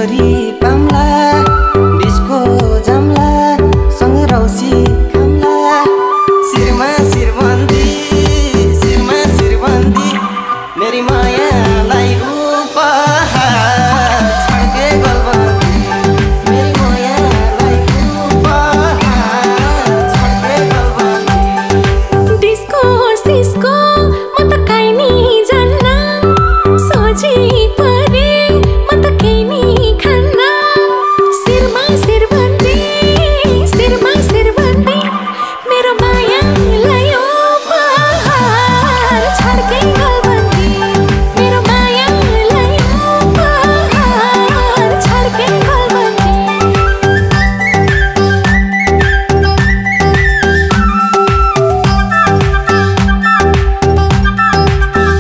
छोरी पाम्ला डिस्को जाम्ला सँग रौसी खाम्ला शिरमा शिरबन्दी मेरी मायालाई उपहार छड्के गलबन्दी मेरी मायालाई उपहार छड्के गलबन्दी डिस्को सिस्को म त काई नि जान्न सोझी परे म त केही नि खान्न शिरमा शिरबन्दी मेरो मायालाई उपहार छड्के गलबन्दी मेरो मायालाई उपहार छड्के गलबन्दी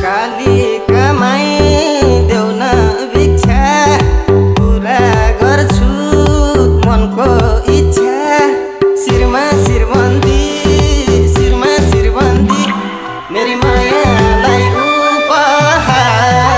काली कमाई देऊ न भिक्षा पुरा गर्छु मनको इच्छा शिरमा शिरबन्दी मेरी मायालाई उपहार